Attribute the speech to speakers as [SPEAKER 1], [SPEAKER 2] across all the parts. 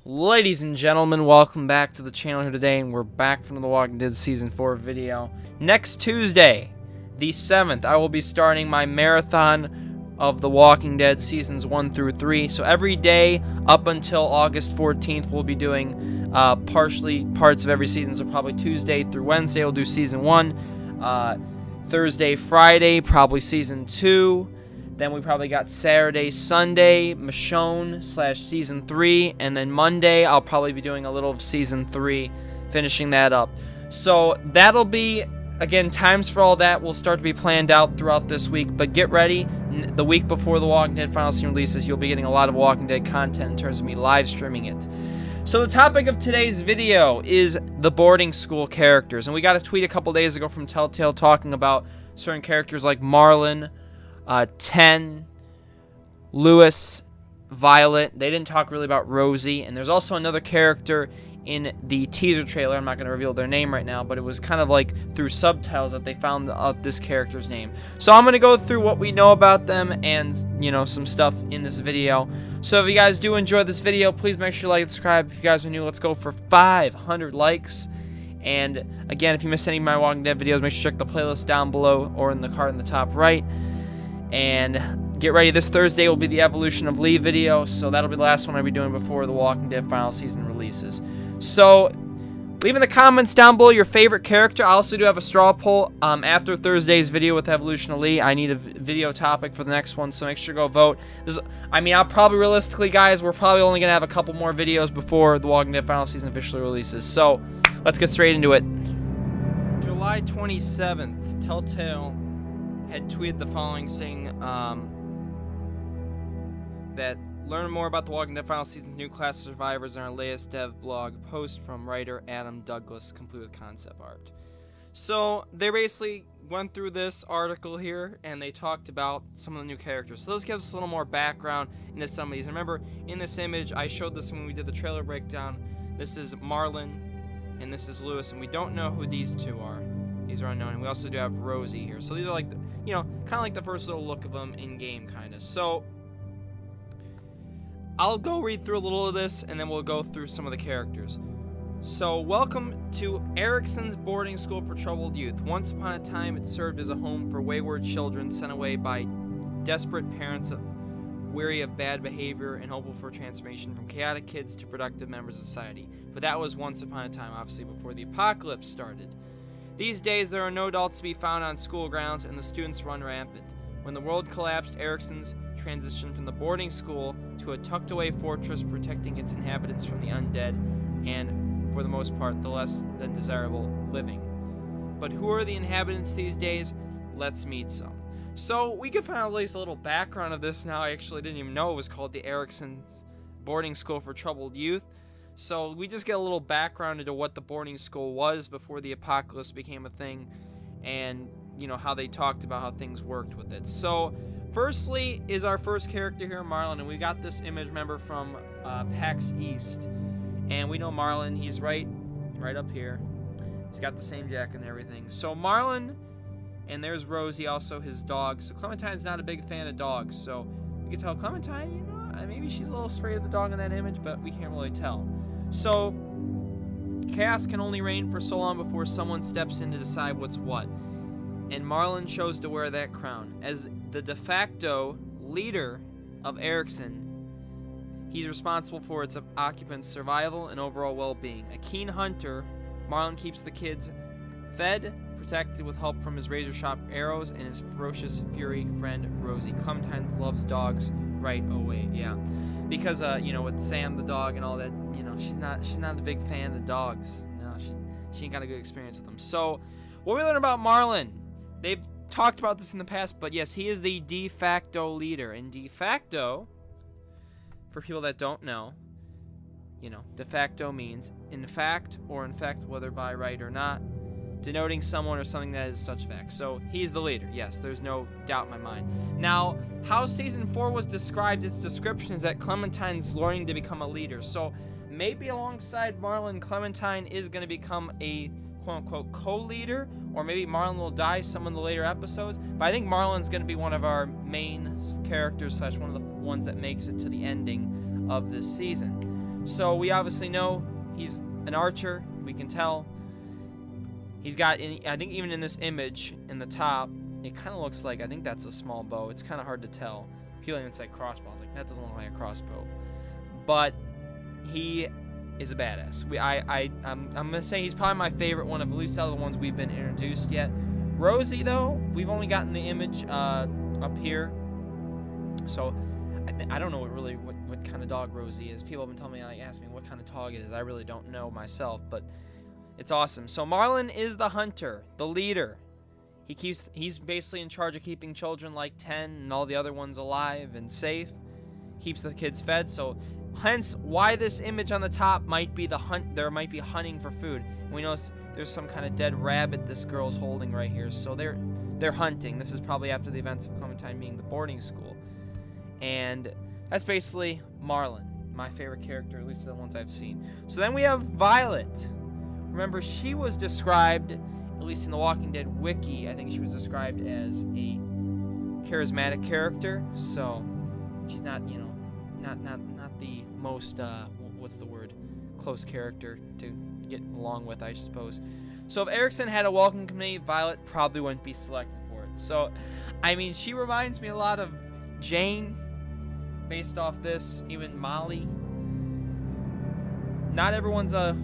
[SPEAKER 1] Ladies and gentlemen, welcome back to the channel here today, and we're back from The Walking Dead Season 4 video. Next Tuesday, the 7th, I will be starting my marathon of The Walking Dead Seasons 1 through 3. So every day up until August 14th, we'll be doing parts of every season. So probably Tuesday through Wednesday, we'll do Season 1. Thursday, Friday, probably Season 2. Then we probably got Saturday, Sunday, Michonne / Season 3. And then Monday, I'll probably be doing a little of Season 3, finishing that up. So that'll be, again, times for all that will start to be planned out throughout this week. But get ready, the week before The Walking Dead final season releases, you'll be getting a lot of Walking Dead content in terms of me live streaming it. So the topic of today's video is the boarding school characters. And we got a tweet a couple days ago from Telltale talking about certain characters like Marlon, Tenn, Lewis, Violet. They didn't talk really about Rosie. And there's also another character in the teaser trailer. I'm not going to reveal their name right now, but it was kind of like through subtitles that they found out this character's name. So I'm going to go through what we know about them and, you know, some stuff in this video. So if you guys do enjoy this video, please make sure you like and subscribe. If you guys are new, let's go for 500 likes. And again, if you missed any of my Walking Dead videos, make sure to check the playlist down below or in the card in the top right. And get ready, this Thursday will be the Evolution of Lee video, so that'll be the last one I'll be doing before the Walking Dead final season releases. So, leave in the comments down below your favorite character. I also do have a straw poll after Thursday's video with Evolution of Lee. I need a video topic for the next one, so make sure to go vote. I'll probably, realistically, guys, we're probably only going to have a couple more videos before the Walking Dead final season officially releases. So, let's get straight into it. July 27th, Telltale had tweeted the following, saying that learn more about the Walking Dead final season's new class of survivors in our latest dev blog post from writer Adam Douglas, complete with concept art. So they basically went through this article here and they talked about some of the new characters. So this gives us a little more background into some of these. Remember, in this image, I showed this when we did the trailer breakdown. This is Marlon and this is Lewis, and we don't know who these two are. These are unknown, and we also do have Rosie here. So these are like, kind of like the first little look of them in-game, kind of. So I'll go read through a little of this, and then we'll go through some of the characters. So, welcome to Erickson's boarding school for troubled youth. Once upon a time, it served as a home for wayward children sent away by desperate parents weary of bad behavior and hopeful for transformation from chaotic kids to productive members of society. But that was once upon a time, obviously, before the apocalypse started. These days, there are no adults to be found on school grounds, and the students run rampant. When the world collapsed, Erickson's transitioned from the boarding school to a tucked-away fortress protecting its inhabitants from the undead and, for the most part, the less than desirable living. But who are the inhabitants these days? Let's meet some. So, we could find out at least a little background of this now. I actually didn't even know it was called the Erickson's Boarding School for Troubled Youth. So we just get a little background into what the boarding school was before the apocalypse became a thing, and how they talked about how things worked with it. So firstly is our first character here, Marlon, and we got this image, remember, from PAX East, and we know Marlon, he's right up here. He's got the same jacket and everything. So Marlon, and there's Rosie, also his dog. So Clementine's not a big fan of dogs, so we can tell Clementine, maybe she's a little afraid of the dog in that image, but we can't really tell. So, chaos can only reign for so long before someone steps in to decide what's what. And Marlon chose to wear that crown. As the de facto leader of Erickson, he's responsible for its occupants' survival and overall well-being. A keen hunter, Marlon keeps the kids fed, protected with help from his razor-sharp arrows and his ferocious fury friend, Rosie. Clementine loves dogs. Right, oh wait, yeah. Because, with Sam the dog and all that, she's not a big fan of dogs. No, she ain't got a good experience with them. So, what we learn about Marlon, they've talked about this in the past, but yes, he is the de facto leader. And de facto, for people that don't know, de facto means in fact or in fact, whether by right or not, denoting someone or something that is such fact. So he's the leader. Yes, there's no doubt in my mind. Now, how Season 4 was described, its description is that Clementine's learning to become a leader. So maybe alongside Marlon, Clementine is going to become a quote-unquote co-leader, or maybe Marlon will die some in the later episodes. But I think Marlon's going to be one of our main characters / one of the ones that makes it to the ending of this season. So we obviously know he's an archer. We can tell. He's got, I think even in this image in the top, it kind of looks like, I think that's a small bow. It's kind of hard to tell. People even say crossbow. I was like, that doesn't look like a crossbow. But he is a badass. I'm going to say he's probably my favorite one of at least out of the ones we've been introduced yet. Rosie, though, we've only gotten the image up here. So I don't know what kind of dog Rosie is. People have been telling me, ask me what kind of dog it is. I really don't know myself, but it's awesome. So Marlon is the hunter, the leader. He's basically in charge of keeping children like Tenn and all the other ones alive and safe. Keeps the kids fed. So hence why this image on the top might be there might be hunting for food. And we know there's some kind of dead rabbit this girl's holding right here. So they're hunting. This is probably after the events of Clementine being the boarding school. And that's basically Marlon, my favorite character, at least the ones I've seen. So then we have Violet. Remember, she was described, at least in the Walking Dead wiki, I think she was described as a charismatic character. So she's not, not the most, what's the word, close character to get along with, I suppose. So if Erickson had a welcome committee, Violet probably wouldn't be selected for it. So, I mean, she reminds me a lot of Jane, based off this, even Molly. Not everyone's a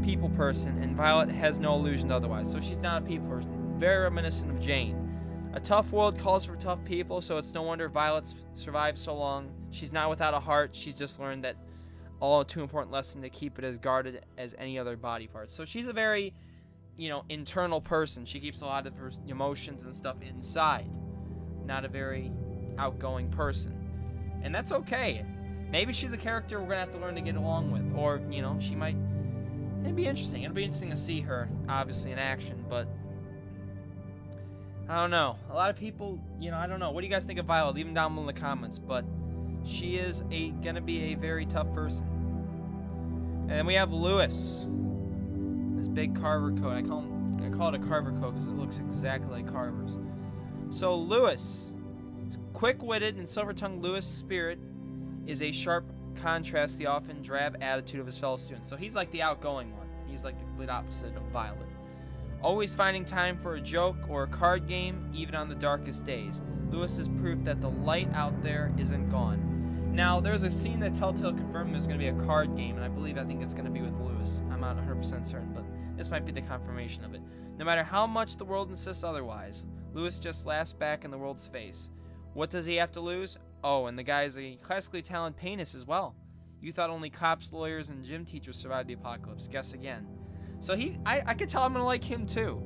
[SPEAKER 1] people person, and Violet has no illusion otherwise, so she's not a people person. Very reminiscent of Jane. A tough world calls for tough people, so it's no wonder Violet's survived so long. She's not without a heart. She's just learned that all too important lesson to keep it as guarded as any other body part. So she's a very, internal person. She keeps a lot of her emotions and stuff inside. Not a very outgoing person. And that's okay. Maybe she's a character we're going to have to learn to get along with. Or, she might... It'd be interesting. It'll be interesting to see her, obviously, in action. But, I don't know. A lot of people, I don't know. What do you guys think of Violet? Leave them down below in the comments. But she is going to be a very tough person. And then we have Lewis. This big Carver coat. I call it a Carver coat because it looks exactly like Carver's. So, Lewis... Quick-witted and silver-tongued Lewis' spirit is a sharp contrast to the often drab attitude of his fellow students. So he's like the outgoing one. He's like the complete opposite of Violet. Always finding time for a joke or a card game, even on the darkest days. Lewis is proof that the light out there isn't gone. Now, there's a scene that Telltale confirmed there's going to be a card game, and I think it's going to be with Lewis. I'm not 100% certain, but this might be the confirmation of it. No matter how much the world insists otherwise, Lewis just laughs back in the world's face. What does he have to lose? Oh, and the guy's a classically talented pianist as well. You thought only cops, lawyers, and gym teachers survived the apocalypse. Guess again. So I could tell I'm going to like him too.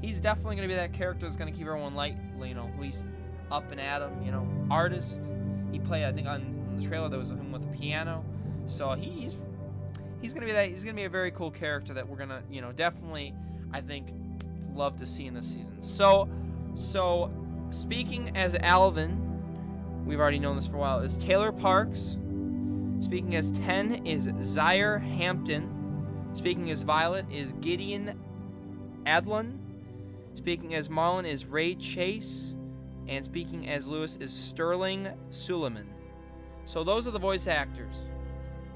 [SPEAKER 1] He's definitely going to be that character that's going to keep everyone at least up and at him, artist. He played, I think, on the trailer there was him with a piano. So he's going to be that. He's going to be a very cool character that we're going to, definitely, I think, love to see in this season. So speaking as Alvin, we've already known this for a while, is Taylor Parks. Speaking as Tenn is Zaire Hampton. Speaking as Violet is Gideon Adlon. Speaking as Marlon is Ray Chase. And speaking as Lewis is Sterling Suleiman. So those are the voice actors,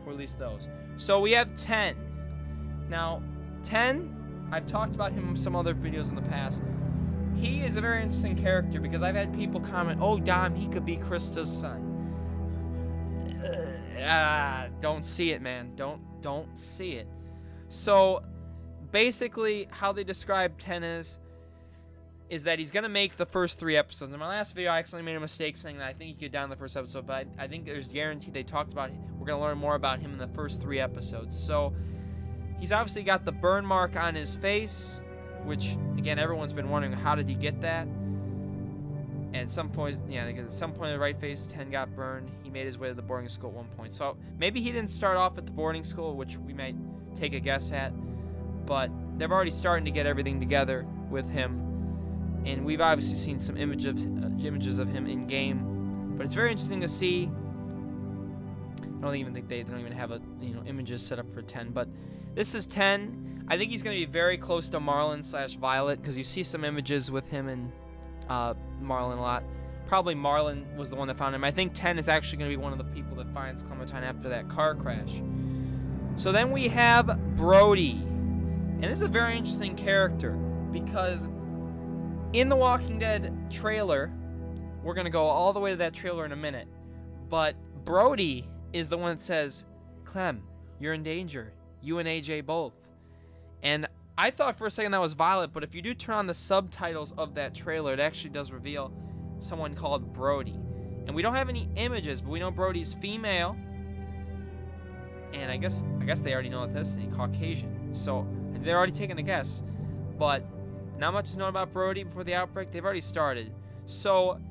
[SPEAKER 1] or at least those. So we have Tenn. Now, Tenn, I've talked about him in some other videos in the past. He is a very interesting character because I've had people comment, "Oh, Dom, he could be Krista's son." Don't see it, man. Don't see it. So, basically, how they describe Tenn is that he's gonna make the first 3 episodes. In my last video, I accidentally made a mistake saying that I think he could down the first episode, but I think there's guaranteed they talked about it. We're gonna learn more about him in the first 3 episodes. So, he's obviously got the burn mark on his face, which, again, everyone's been wondering, how did he get that? And at some point, because at some point in the right face, Tenn got burned. He made his way to the boarding school at one point. So maybe he didn't start off at the boarding school, which we might take a guess at. But they're already starting to get everything together with him. And we've obviously seen some images of him in game. But it's very interesting to see. I don't even think they don't even have images set up for Tenn. But this is Tenn. I think he's going to be very close to Marlon/Violet because you see some images with him and Marlon a lot. Probably Marlon was the one that found him. I think Tenn is actually going to be one of the people that finds Clementine after that car crash. So then we have Brodie. And this is a very interesting character because in the Walking Dead trailer, we're going to go all the way to that trailer in a minute, but Brodie is the one that says, Clem, you're in danger. You and AJ both. And I thought for a second that was Violet, but if you do turn on the subtitles of that trailer, it actually does reveal someone called Brodie. And we don't have any images, but we know Brodie's female. And I guess they already know ethnicity, Caucasian. So they're already taking a guess. But not much is known about Brodie before the outbreak. They've already started. So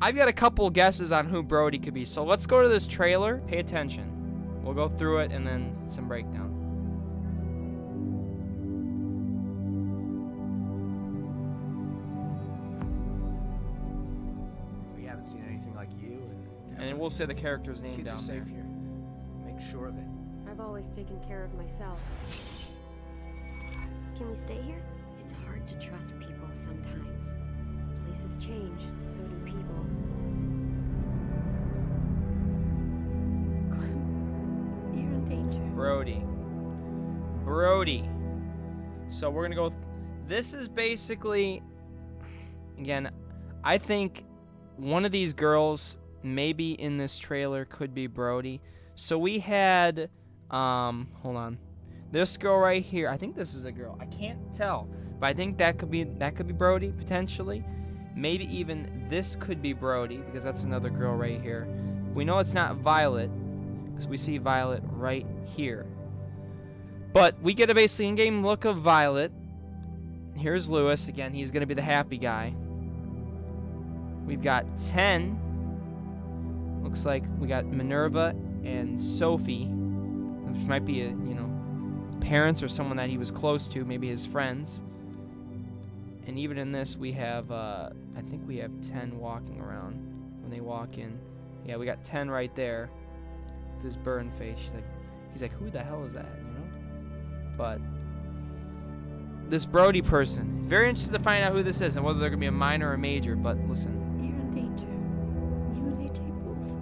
[SPEAKER 1] I've got a couple guesses on who Brodie could be. So let's go to this trailer. Pay attention. We'll go through it and then some breakdown.
[SPEAKER 2] We haven't seen anything like you,
[SPEAKER 1] and we'll say the character's name
[SPEAKER 2] kids
[SPEAKER 1] down
[SPEAKER 2] are
[SPEAKER 1] there.
[SPEAKER 2] safe here. Make sure of it.
[SPEAKER 3] I've always taken care of myself. Can we stay here? It's hard to trust people sometimes. Places change, and so do people. Clem, you're in danger.
[SPEAKER 1] Brodie. So we're gonna go. This is basically, again, I think one of these girls maybe in this trailer could be Brodie. So we had, hold on, this girl right here. I think this is a girl. I can't tell, but I think that could be Brodie potentially. Maybe even this could be Brodie because that's another girl right here. We know it's not Violet because we see Violet right here. But we get a basically in-game look of Violet. Here's Lewis again. He's gonna be the happy guy. We've got Tenn. Looks like we got Minerva and Sophie, which might be parents or someone that he was close to, maybe his friends. And even in this, we have, I think we have Tenn walking around when they walk in. Yeah, we got Tenn right there with his burned face. He's like, who the hell is that? But this Brodie person, it's very interested to find out who this is and whether they're gonna be a minor or a major. But listen,
[SPEAKER 3] You're in danger. You and AJ both.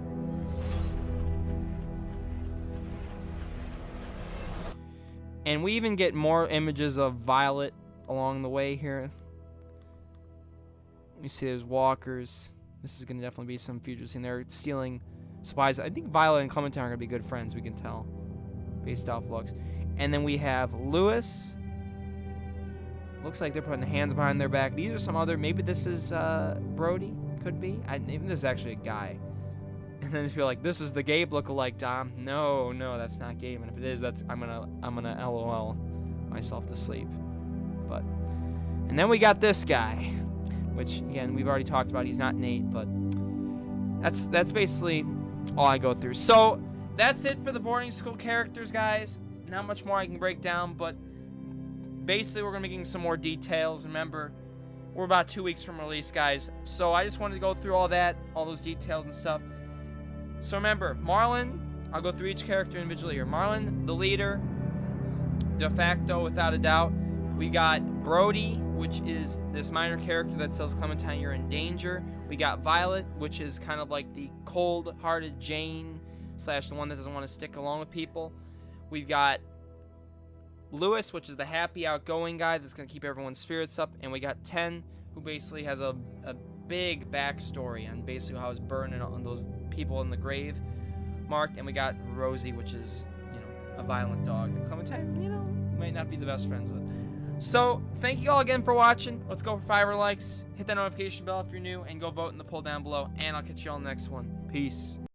[SPEAKER 1] and we even get more images of Violet along the way here. We see there's walkers. This is gonna definitely be some future scene. They're stealing supplies. I think Violet and Clementine are gonna be good friends. We can tell based off looks. And then we have Lewis. Looks like they're putting hands behind their back. These are some other. Maybe this is Brodie. Could be. Maybe this is actually a guy. And then people are like, "This is the Gabe lookalike, Dom." No, that's not Gabe. And if it is, I'm gonna LOL myself to sleep. But and then we got this guy, which again we've already talked about. He's not Nate, but that's basically all I go through. So that's it for the boarding school characters, guys. Not much more I can break down, but basically we're gonna be getting some more details. Remember, we're about 2 weeks from release, guys. So I just wanted to go through all those details and stuff. So remember, Marlon, I'll go through each character individually here. Marlon, the leader, de facto, without a doubt. We got Brodie, which is this minor character that tells Clementine you're in danger. We got Violet, which is kind of like the cold-hearted Jane / the one that doesn't want to stick along with people. We've got Lewis, which is the happy, outgoing guy that's going to keep everyone's spirits up. And we got Tenn, who basically has a big backstory on basically how he's burning on those people in the grave marked. And we got Rosie, which is, a violent dog that Clementine, might not be the best friends with. So, thank you all again for watching. Let's go for 5 likes. Hit that notification bell if you're new, and go vote in the poll down below. And I'll catch you all in the next one. Peace.